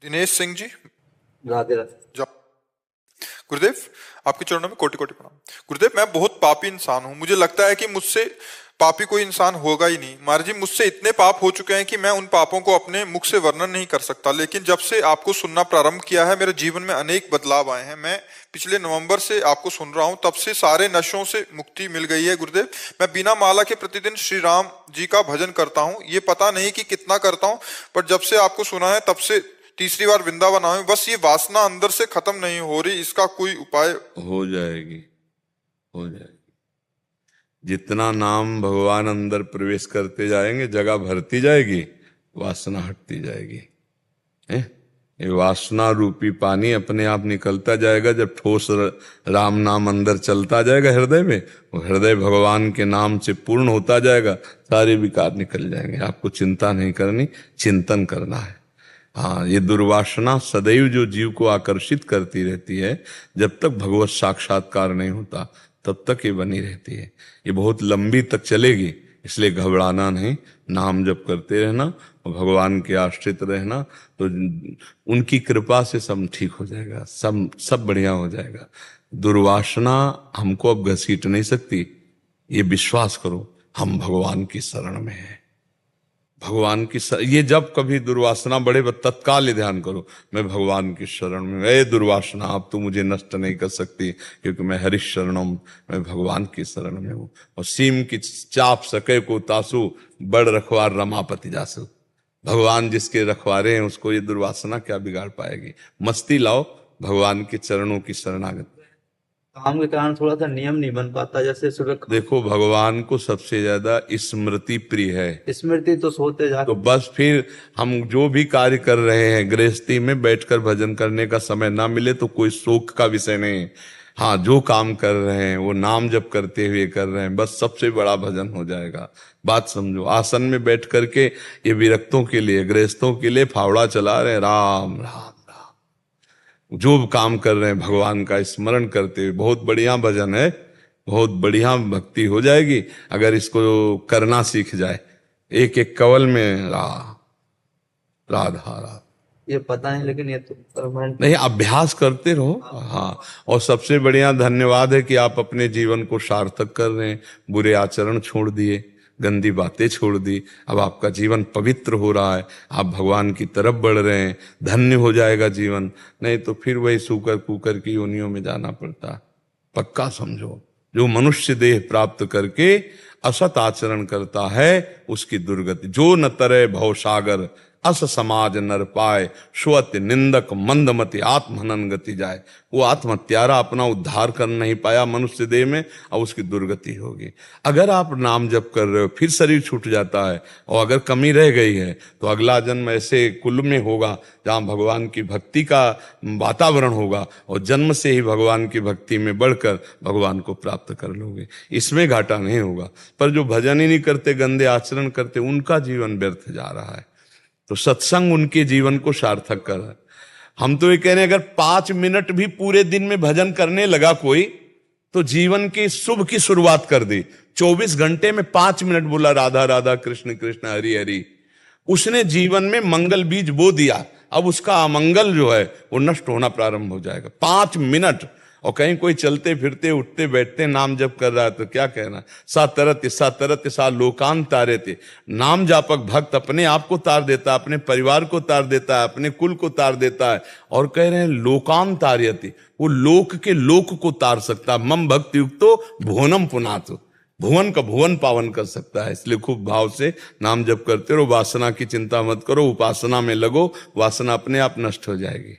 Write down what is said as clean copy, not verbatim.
दिनेश सिंह जी, राधे राधे। जब गुरुदेव, आपके चरणों में कोटि कोटि प्रणाम। गुरुदेव, मैं बहुत पापी इंसान हूँ। मुझे लगता है कि मुझसे पापी कोई इंसान होगा ही नहीं। महाराज जी, मुझसे इतने पाप हो चुके हैं कि मैं उन पापों को अपने मुख से वर्णन नहीं कर सकता। लेकिन जब से आपको सुनना प्रारंभ किया है, मेरे जीवन में अनेक बदलाव आए हैं। मैं पिछले नवंबर से आपको सुन रहा हूँ, तब से सारे नशों से मुक्ति मिल गई है। गुरुदेव, मैं बिना माला के प्रतिदिन श्री राम जी का भजन करता हूँ। ये पता नहीं कि कितना करता हूँ, पर जब से आपको सुना है तब से तीसरी बार वृंदावन आए। बस ये वासना अंदर से खत्म नहीं हो रही, इसका कोई उपाय? हो जाएगी, हो जाएगी। जितना नाम भगवान अंदर प्रवेश करते जाएंगे, जगह भरती जाएगी, वासना हटती जाएगी। ये वासना रूपी पानी अपने आप निकलता जाएगा। जब ठोस राम नाम अंदर चलता जाएगा हृदय में, वो हृदय भगवान के नाम से पूर्ण होता जाएगा, सारे विकार निकल जाएंगे। आपको चिंता नहीं करनी, चिंतन करना है। हाँ, ये दुर्वासना सदैव जो जीव को आकर्षित करती रहती है, जब तक भगवत साक्षात्कार नहीं होता तब तक ये बनी रहती है। ये बहुत लंबी तक चलेगी, इसलिए घबराना नहीं। नाम जप करते रहना और भगवान के आश्रित रहना, तो उनकी कृपा से सब ठीक हो जाएगा, सब बढ़िया हो जाएगा। दुर्वासना हमको अब घसीट नहीं सकती, ये विश्वास करो। हम भगवान की शरण में हैं, भगवान की ये जब कभी दुर्वासना बढ़े, तत्काल ही ध्यान करो, मैं भगवान की शरण में। ए दुर्वासना, अब तू मुझे नष्ट नहीं कर सकती, क्योंकि मैं हरि शरणों, मैं भगवान की शरण में हूँ। और सीम की चाप सके को तासु, बड़ रखवार रमापति जासु। भगवान जिसके रखवारे हैं, उसको ये दुर्वासना क्या बिगाड़ पाएगी। मस्ती लाओ, भगवान के चरणों की शरणागत। काम के कारण थोड़ा सा नियम नहीं बन पाता। जैसे सुबह देखो, भगवान को सबसे ज्यादा स्मृति प्रिय है। स्मृति तो सोते जा, तो बस फिर हम जो भी कार्य कर रहे हैं, गृहस्थी में बैठकर भजन करने का समय ना मिले तो कोई शोक का विषय नहीं। हाँ, जो काम कर रहे हैं वो नाम जप करते हुए कर रहे हैं, बस सबसे बड़ा भजन हो जाएगा। बात समझो। आसन में बैठ करके ये विरक्तों के लिए, गृहस्थों के लिए फावड़ा चला रहे हैं, राम राम। जो काम कर रहे हैं भगवान का स्मरण करते हुए, बहुत बढ़िया भजन है, बहुत बढ़िया भक्ति हो जाएगी अगर इसको करना सीख जाए। एक एक कवल में राधा। ये पता नहीं, लेकिन ये तो परमानेंट नहीं, अभ्यास करते रहो। हाँ, और सबसे बढ़िया धन्यवाद है कि आप अपने जीवन को सार्थक कर रहे हैं। बुरे आचरण छोड़ दिए, गंदी बातें छोड़ दी, अब आपका जीवन पवित्र हो रहा है, आप भगवान की तरफ बढ़ रहे हैं, धन्य हो जाएगा जीवन। नहीं तो फिर वही सूकर कुकर की योनियों में जाना पड़ता। पक्का समझो, जो मनुष्य देह प्राप्त करके असत आचरण करता है, उसकी दुर्गति। जो न तरे भव सागर, अस समाज नर पाए, स्वत निंदक मंदमति आत्महनन गति जाए। वो आत्महत्यारा अपना उद्धार कर नहीं पाया मनुष्य देह में, और उसकी दुर्गति होगी। अगर आप नाम जप कर रहे हो, फिर शरीर छूट जाता है, और अगर कमी रह गई है तो अगला जन्म ऐसे कुल में होगा जहाँ भगवान की भक्ति का वातावरण होगा, और जन्म से ही भगवान की भक्ति में बढ़कर भगवान को प्राप्त कर लोगे। इसमें घाटा नहीं होगा। पर जो भजन ही नहीं करते, गंदे आचरण करते, उनका जीवन व्यर्थ जा रहा है। तो सत्संग उनके जीवन को सार्थक कर रहा है। हम तो ये कह रहे हैं, अगर 5 मिनट भी पूरे दिन में भजन करने लगा कोई, तो जीवन की शुभ की शुरुआत कर दी। 24 घंटे में 5 मिनट बोला राधा राधा, कृष्ण कृष्ण, हरि हरि, उसने जीवन में मंगल बीज बो दिया। अब उसका अमंगल जो है वो नष्ट होना प्रारंभ हो जाएगा। 5 मिनट। और कहीं कोई चलते फिरते उठते बैठते नाम जप कर रहा है तो क्या कहना, सा तरत सा लोकान तारे थे। नाम जापक भक्त अपने आप को तार देता है, अपने परिवार को तार देता है, अपने कुल को तार देता है। और कह रहे हैं लोकान तार्यते, वो लोक के लोक को तार सकता है। मम भक्ति युक्तो भुवनम पुनातु, भुवन का भुवन पावन कर सकता है। इसलिए खूब भाव से नाम जप करते रहो, वासना की चिंता मत करो, उपासना में लगो, वासना अपने आप नष्ट हो जाएगी।